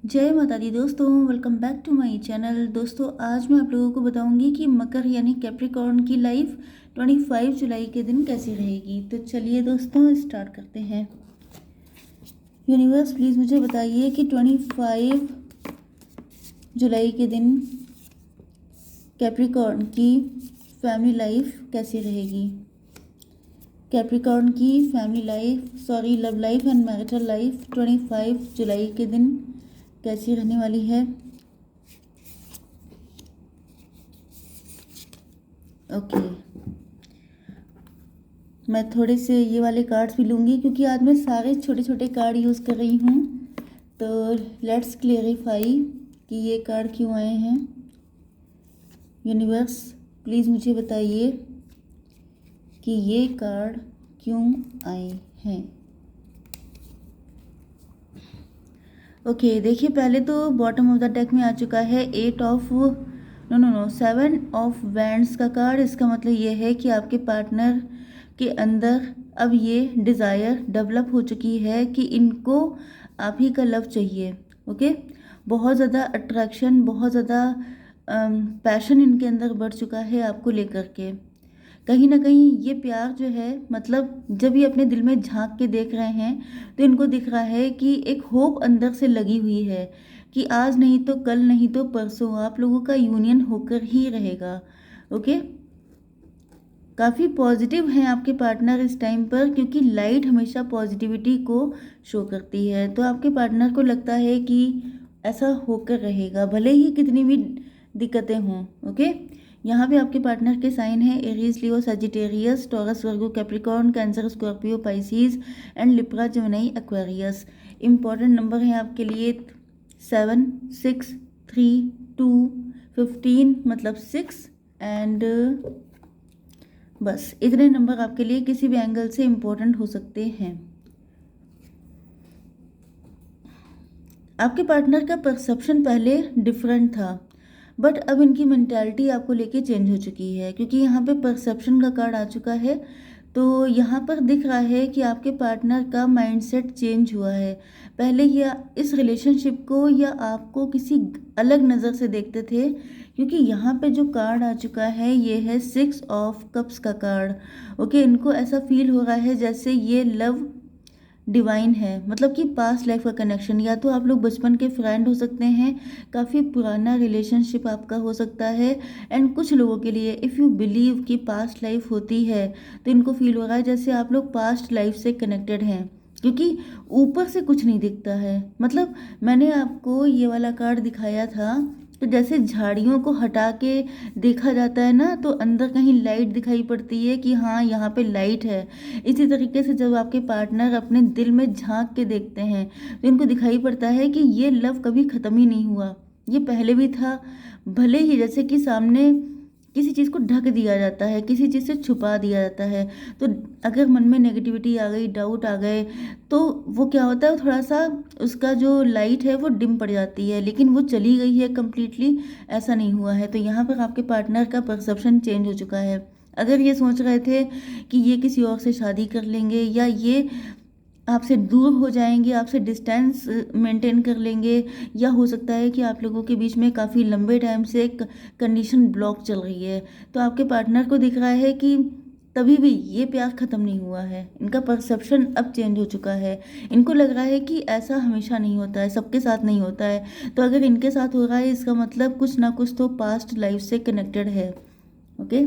जय माता दी दोस्तों, welcome back to my channel. दोस्तों आज मैं आप लोगों को बताऊंगी कि मकर यानी कैप्रिकॉर्न की लाइफ 25 जुलाई के दिन कैसी रहेगी। तो चलिए दोस्तों स्टार्ट करते हैं। यूनिवर्स प्लीज़ मुझे बताइए कि 25 जुलाई के दिन कैप्रिकॉर्न की फैमिली लाइफ कैसी रहेगी। कैप्रिकॉर्न की love life and marital life 25 जुलाई के दिन कैसी रहने वाली है। ओके, मैं थोड़े से ये वाले कार्ड्स भी लूँगी क्योंकि आज मैं सारे छोटे छोटे कार्ड यूज़ कर रही हूँ। तो लेट्स क्लेरिफाई कि ये कार्ड क्यों आए हैं। यूनिवर्स प्लीज़ मुझे बताइए कि ये कार्ड क्यों आए हैं। ओके, देखिए पहले तो बॉटम ऑफ द डेक में आ चुका है 7 ऑफ वैंड्स का कार्ड। इसका मतलब ये है कि आपके पार्टनर के अंदर अब ये डिज़ायर डेवलप हो चुकी है कि इनको आप ही का लव चाहिए। ओके, बहुत ज़्यादा अट्रैक्शन, बहुत ज़्यादा पैशन इनके अंदर बढ़ चुका है आपको लेकर के। कहीं ना कहीं ये प्यार जो है, मतलब जब ये अपने दिल में झांक के देख रहे हैं तो इनको दिख रहा है कि एक होप अंदर से लगी हुई है कि आज नहीं तो कल, नहीं तो परसों आप लोगों का यूनियन होकर ही रहेगा। ओके, काफ़ी पॉजिटिव हैं आपके पार्टनर इस टाइम पर, क्योंकि लाइट हमेशा पॉजिटिविटी को शो करती है। तो आपके पार्टनर को लगता है कि ऐसा होकर रहेगा भले ही कितनी भी दिक्कतें हों। ओके, यहाँ पे आपके पार्टनर के साइन है Aries, Leo, Sagittarius, taurus, Virgo, Capricorn, cancer, Scorpio, Pisces and Libra, Gemini, Aquarius. Important number है आपके लिए 7, 6, 3, 2, 15 मतलब 6 एंड बस इतने नंबर आपके लिए किसी भी एंगल से इम्पोर्टेंट हो सकते हैं। आपके पार्टनर का परसेप्शन पहले डिफरेंट था, बट अब इनकी मेंटालिटी आपको लेके चेंज हो चुकी है, क्योंकि यहाँ पे परसेप्शन का कार्ड आ चुका है। तो यहाँ पर दिख रहा है कि आपके पार्टनर का माइंडसेट चेंज हुआ है। पहले ये इस रिलेशनशिप को या आपको किसी अलग नज़र से देखते थे, क्योंकि यहाँ पे जो कार्ड आ चुका है ये है 6 ऑफ कप्स का कार्ड। ओके, इनको ऐसा फील हो रहा है जैसे ये लव डिवाइन है, मतलब कि पास्ट लाइफ का कनेक्शन। या तो आप लोग बचपन के फ्रेंड हो सकते हैं, काफ़ी पुराना रिलेशनशिप आपका हो सकता है। एंड कुछ लोगों के लिए इफ़ यू बिलीव कि पास्ट लाइफ होती है तो इनको फील हो रहा है जैसे आप लोग पास्ट लाइफ से कनेक्टेड हैं, क्योंकि ऊपर से कुछ नहीं दिखता है। मतलब मैंने आपको ये वाला कार्ड दिखाया था, तो जैसे झाड़ियों को हटा के देखा जाता है ना, तो अंदर कहीं लाइट दिखाई पड़ती है कि हाँ यहाँ पे लाइट है। इसी तरीके से जब आपके पार्टनर अपने दिल में झांक के देखते हैं तो इनको दिखाई पड़ता है कि ये लव कभी ख़त्म ही नहीं हुआ, ये पहले भी था। भले ही जैसे कि सामने किसी चीज़ को ढक दिया जाता है, किसी चीज़ से छुपा दिया जाता है, तो अगर मन में नेगेटिविटी आ गई, डाउट आ गए, तो वो क्या होता है, थोड़ा सा उसका जो लाइट है वो डिम पड़ जाती है, लेकिन वो चली गई है कम्प्लीटली, ऐसा नहीं हुआ है। तो यहाँ पर आपके पार्टनर का परसेप्शन चेंज हो चुका है। अगर ये सोच रहे थे कि ये किसी और से शादी कर लेंगे या ये आपसे दूर हो जाएंगे, आपसे डिस्टेंस मेंटेन कर लेंगे, या हो सकता है कि आप लोगों के बीच में काफ़ी लंबे टाइम से एक कंडीशन ब्लॉक चल रही है, तो आपके पार्टनर को दिख रहा है कि तभी भी ये प्यार ख़त्म नहीं हुआ है। इनका परसेप्शन अब चेंज हो चुका है। इनको लग रहा है कि ऐसा हमेशा नहीं होता है, सबके साथ नहीं होता है। तो अगर इनके साथ हो रहा है इसका मतलब कुछ ना कुछ तो पास्ट लाइफ से कनेक्टेड है। ओके,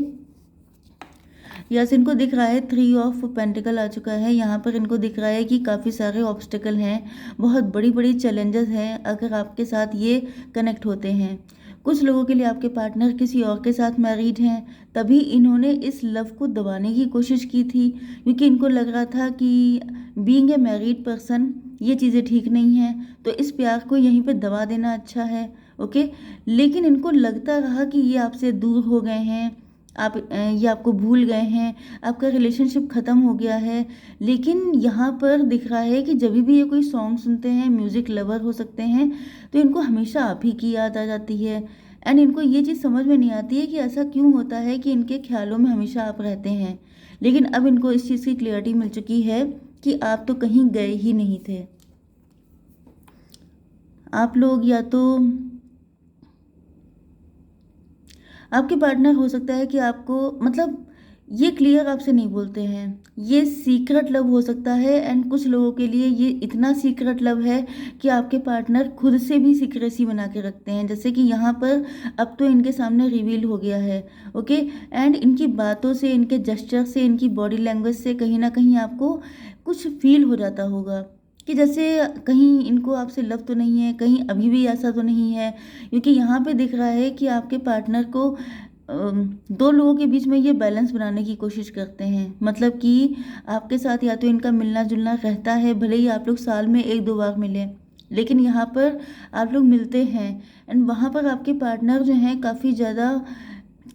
यस, इनको दिख रहा है 3 ऑफ पेंटिकल आ चुका है। यहाँ पर इनको दिख रहा है कि काफ़ी सारे ऑब्स्टिकल हैं, बहुत बड़ी बड़ी चैलेंजेस हैं अगर आपके साथ ये कनेक्ट होते हैं। कुछ लोगों के लिए आपके पार्टनर किसी और के साथ मैरिड हैं, तभी इन्होंने इस लव को दबाने की कोशिश की थी, क्योंकि इनको लग रहा था कि बीइंग ए मैरिड पर्सन ये चीज़ें ठीक नहीं हैं, तो इस प्यार को यहीं पे दबा देना अच्छा है। ओके, लेकिन इनको लगता रहा कि ये आपसे दूर हो गए हैं, ये आपको भूल गए हैं, आपका रिलेशनशिप ख़त्म हो गया है। लेकिन यहाँ पर दिख रहा है कि जब भी ये कोई सॉन्ग सुनते हैं, म्यूज़िक लवर हो सकते हैं, तो इनको हमेशा आप ही की याद आ जाती है। एंड इनको ये चीज़ समझ में नहीं आती है कि ऐसा क्यों होता है कि इनके ख्यालों में हमेशा आप रहते हैं। लेकिन अब इनको इस चीज़ की क्लियरिटी मिल चुकी है कि आप तो कहीं गए ही नहीं थे, आप लोग या तो आपके पार्टनर हो सकता है कि आपको मतलब ये क्लियर आपसे नहीं बोलते हैं, ये सीक्रेट लव हो सकता है। एंड कुछ लोगों के लिए ये इतना सीक्रेट लव है कि आपके पार्टनर खुद से भी सीक्रेसी बना के रखते हैं, जैसे कि यहाँ पर अब तो इनके सामने रिवील हो गया है। ओके। एंड इनकी बातों से, इनके जेस्चर से, इनकी बॉडी लैंग्वेज से कहीं ना कहीं आपको कुछ फील हो जाता होगा कि जैसे कहीं इनको आपसे लव तो नहीं है, कहीं अभी भी ऐसा तो नहीं है। क्योंकि यहाँ पे दिख रहा है कि आपके पार्टनर को दो लोगों के बीच में ये बैलेंस बनाने की कोशिश करते हैं। मतलब कि आपके साथ या तो इनका मिलना जुलना रहता है, भले ही आप लोग साल में एक दो बार मिलें, लेकिन यहाँ पर आप लोग मिलते हैं। एंड वहाँ पर आपके पार्टनर जो हैं काफ़ी ज़्यादा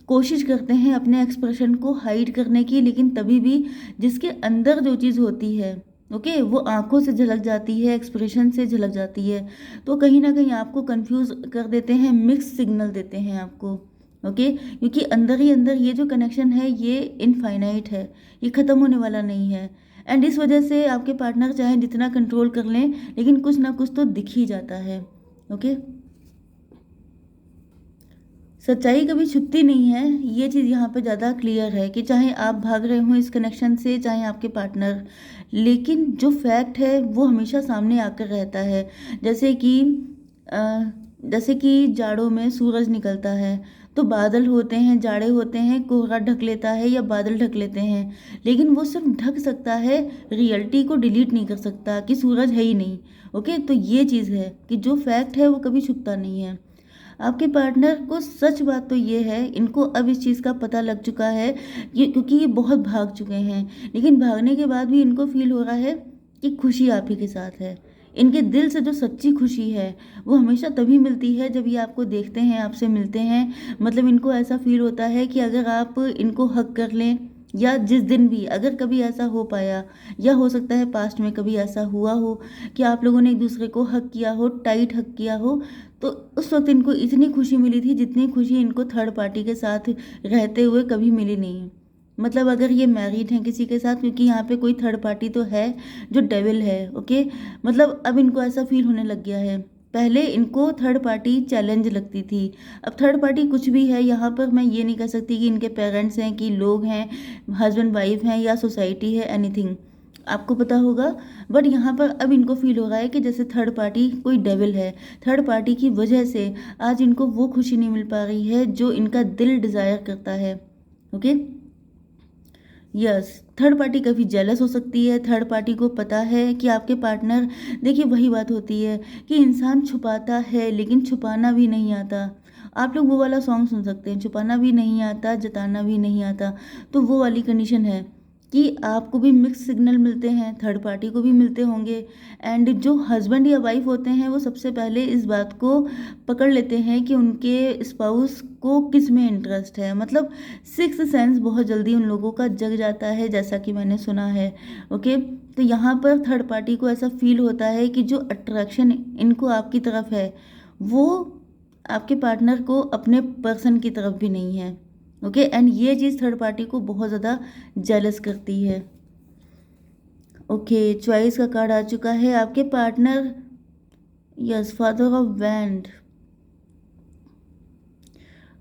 कोशिश करते हैं अपने एक्सप्रेशन को हाइड करने की, लेकिन तभी भी जिसके अंदर जो चीज़ होती है, ओके, वो आंखों से झलक जाती है, एक्सप्रेशन से झलक जाती है। तो कहीं ना कहीं आपको कंफ्यूज कर देते हैं, मिक्स सिग्नल देते हैं आपको। ओके। क्योंकि अंदर ही अंदर ये जो कनेक्शन है ये इनफाइनाइट है, ये ख़त्म होने वाला नहीं है। एंड इस वजह से आपके पार्टनर चाहे जितना कंट्रोल कर लें, लेकिन कुछ ना कुछ तो दिख ही जाता है। ओके। सच्चाई कभी छुपती नहीं है, ये चीज़ यहाँ पे ज़्यादा क्लियर है कि चाहे आप भाग रहे हो इस कनेक्शन से, चाहे आपके पार्टनर, लेकिन जो फैक्ट है वो हमेशा सामने आकर रहता है। जैसे कि अ, जैसे कि जाड़ों में सूरज निकलता है तो बादल होते हैं, जाड़े होते हैं, कोहरा ढक लेता है या बादल ढक लेते हैं, लेकिन वो सिर्फ ढक सकता है, रियलिटी को डिलीट नहीं कर सकता कि सूरज है ही नहीं। ओके। तो ये चीज़ है कि जो फैक्ट है वो कभी छुपता नहीं है। आपके पार्टनर को सच बात तो ये है, इनको अब इस चीज़ का पता लग चुका है, ये क्योंकि ये बहुत भाग चुके हैं, लेकिन भागने के बाद भी इनको फील हो रहा है कि खुशी आप ही के साथ है। इनके दिल से जो सच्ची खुशी है वो हमेशा तभी मिलती है जब ये आपको देखते हैं, आपसे मिलते हैं। मतलब इनको ऐसा फील होता है कि अगर आप इनको हक कर लें, या जिस दिन भी अगर कभी ऐसा हो पाया, या हो सकता है पास्ट में कभी ऐसा हुआ हो कि आप लोगों ने एक दूसरे को हक किया हो, टाइट हक किया हो, तो उस वक्त इनको इतनी खुशी मिली थी जितनी खुशी इनको थर्ड पार्टी के साथ रहते हुए कभी मिली नहीं। मतलब अगर ये मैरिड हैं किसी के साथ, क्योंकि यहाँ पे कोई थर्ड पार्टी तो है जो डेविल है। ओके। मतलब अब इनको ऐसा फील होने लग गया है। पहले इनको थर्ड पार्टी चैलेंज लगती थी, अब थर्ड पार्टी कुछ भी है। यहाँ पर मैं ये नहीं कह सकती कि इनके पेरेंट्स हैं, कि लोग हैं, हस्बैंड वाइफ हैं, या सोसाइटी है, एनीथिंग आपको पता होगा। बट यहाँ पर अब इनको फील हो रहा है कि जैसे थर्ड पार्टी कोई डेविल है, थर्ड पार्टी की वजह से आज इनको वो खुशी नहीं मिल पा रही है जो इनका दिल डिज़ायर करता है। ओके। यस। थर्ड पार्टी कभी जेलस हो सकती है, थर्ड पार्टी को पता है कि आपके पार्टनर, देखिए वही बात होती है कि इंसान छुपाता है लेकिन छुपाना भी नहीं आता। आप लोग वो वाला सॉन्ग सुन सकते हैं, छुपाना भी नहीं आता, जताना भी नहीं आता। तो वो वाली कंडीशन है कि आपको भी मिक्स सिग्नल मिलते हैं, थर्ड पार्टी को भी मिलते होंगे। एंड जो हस्बैंड या वाइफ होते हैं वो सबसे पहले इस बात को पकड़ लेते हैं कि उनके स्पाउस को किस में इंटरेस्ट है। मतलब सिक्स सेंस बहुत जल्दी उन लोगों का जग जाता है, जैसा कि मैंने सुना है। ओके। तो यहाँ पर थर्ड पार्टी को ऐसा फील होता है कि जो अट्रैक्शन इनको आपकी तरफ है वो आपके पार्टनर को अपने पर्सन की तरफ भी नहीं है। ओके। एंड ये चीज़ थर्ड पार्टी को बहुत ज़्यादा जेलस करती है। ओके। चॉइस का कार्ड आ चुका है आपके partner, yes, father of wand.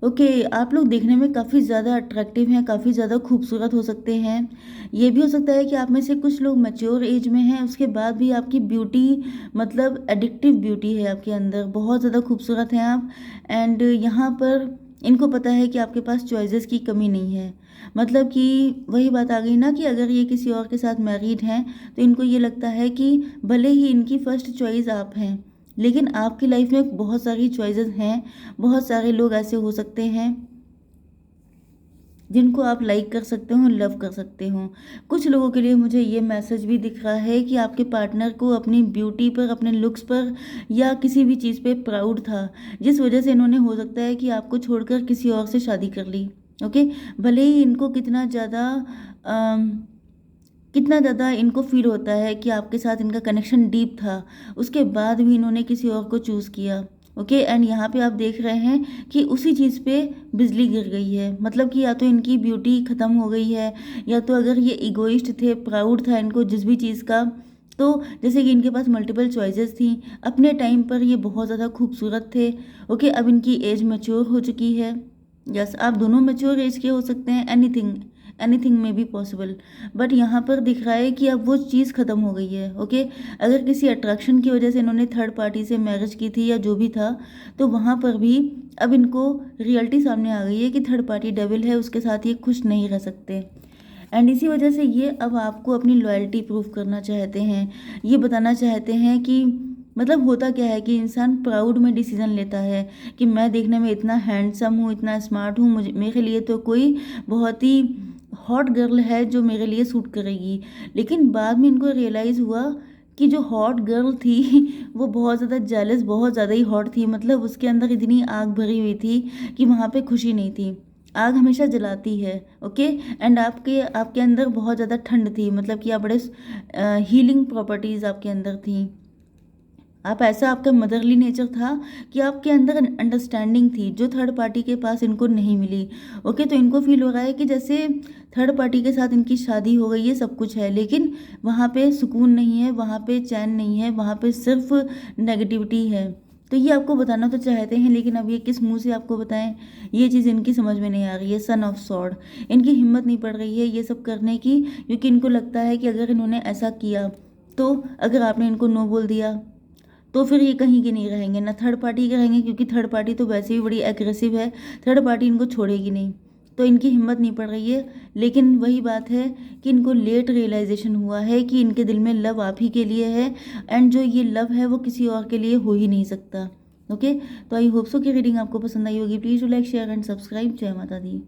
Okay. आप लोग देखने में काफ़ी ज़्यादा अट्रैक्टिव हैं, काफ़ी ज़्यादा खूबसूरत हो सकते हैं। ये भी हो सकता है कि आप में से कुछ लोग मैच्योर एज में हैं, उसके बाद भी आपकी ब्यूटी, मतलब एडिक्टिव ब्यूटी है आपके अंदर, बहुत ज़्यादा खूबसूरत हैं आप। एंड यहाँ पर इनको पता है कि आपके पास चॉइसेस की कमी नहीं है। मतलब कि वही बात आ गई ना कि अगर ये किसी और के साथ मैरिड हैं तो इनको ये लगता है कि भले ही इनकी फर्स्ट चॉइस आप हैं, लेकिन आपकी लाइफ में बहुत सारी चॉइसेस हैं। बहुत सारे लोग ऐसे हो सकते हैं जिनको आप लाइक कर सकते हो, लव कर सकते हो। कुछ लोगों के लिए मुझे ये मैसेज भी दिख रहा है कि आपके पार्टनर को अपनी ब्यूटी पर, अपने लुक्स पर, या किसी भी चीज़ पे प्राउड था, जिस वजह से इन्होंने हो सकता है कि आपको छोड़कर किसी और से शादी कर ली। ओके। भले ही इनको कितना ज़्यादा इनको फील होता है कि आपके साथ इनका कनेक्शन डीप था, उसके बाद भी इन्होंने किसी और को चूज़ किया। ओके। एंड यहाँ पे आप देख रहे हैं कि उसी चीज़ पे बिजली गिर गई है। मतलब कि या तो इनकी ब्यूटी ख़त्म हो गई है, या तो अगर ये इगोइस्ट थे, प्राउड था इनको जिस भी चीज़ का, तो जैसे कि इनके पास मल्टीपल चॉइसेस थी, अपने टाइम पर ये बहुत ज़्यादा खूबसूरत थे। ओके, अब इनकी एज मैच्योर हो चुकी है। यस, आप दोनों मैच्योर एज के हो सकते हैं, एनीथिंग एनीथिंग में बी पॉसिबल। बट यहाँ पर दिख रहा है कि अब वो चीज़ ख़त्म हो गई है। ओके, अगर किसी अट्रैक्शन की वजह से इन्होंने थर्ड पार्टी से मैरिज की थी या जो भी था, तो वहाँ पर भी अब इनको रियलिटी सामने आ गई है कि थर्ड पार्टी डेविल है, उसके साथ ये खुश नहीं रह सकते। एंड इसी वजह से ये अब आपको अपनी लॉयल्टी प्रूव करना चाहते हैं। ये बताना चाहते हैं कि मतलब होता क्या है कि इंसान प्राउड में डिसीजन लेता है कि मैं देखने में इतना हैंडसम हूँ, इतना स्मार्ट हूँ, मुझे मेरे लिए तो कोई बहुत ही हॉट गर्ल है जो मेरे लिए सूट करेगी। लेकिन बाद में इनको रियलाइज़ हुआ कि जो हॉट गर्ल थी वो बहुत ज़्यादा जेलस, बहुत ज़्यादा ही हॉट थी। मतलब उसके अंदर इतनी आग भरी हुई थी कि वहाँ पे खुशी नहीं थी। आग हमेशा जलाती है। ओके, एंड आपके आपके अंदर बहुत ज़्यादा ठंड थी, मतलब कि आप बड़े हीलिंग प्रॉपर्टीज़ आपके अंदर थी। आप ऐसा, आपका मदरली नेचर था कि आपके अंदर अंडरस्टैंडिंग थी जो थर्ड पार्टी के पास इनको नहीं मिली। ओके, तो इनको फील हो रहा है कि जैसे थर्ड पार्टी के साथ इनकी शादी हो गई है, सब कुछ है, लेकिन वहाँ पे सुकून नहीं है, वहाँ पे चैन नहीं है, वहाँ पे सिर्फ नेगेटिविटी है। तो ये आपको बताना तो चाहते हैं, लेकिन अब ये किस मुंह से आपको बताएं, ये चीज़ इनकी समझ में नहीं आ रही है। सन ऑफ सॉर्ड, इनकी हिम्मत नहीं पड़ रही है ये सब करने की, क्योंकि इनको लगता है कि अगर इन्होंने ऐसा किया, तो अगर आपने इनको नो बोल दिया, तो फिर ये कहीं के नहीं रहेंगे, ना थर्ड पार्टी के रहेंगे, क्योंकि थर्ड पार्टी तो वैसे भी बड़ी एग्रेसिव है, थर्ड पार्टी इनको छोड़ेगी नहीं। तो इनकी हिम्मत नहीं पड़ रही है। लेकिन वही बात है कि इनको लेट रियलाइजेशन हुआ है कि इनके दिल में लव आप ही के लिए है, एंड जो ये लव है वो किसी और के लिए हो ही नहीं सकता। ओके, तो आई होप सो कि रीडिंग आपको पसंद आई होगी। Please do like, share and subscribe. जय माता दी।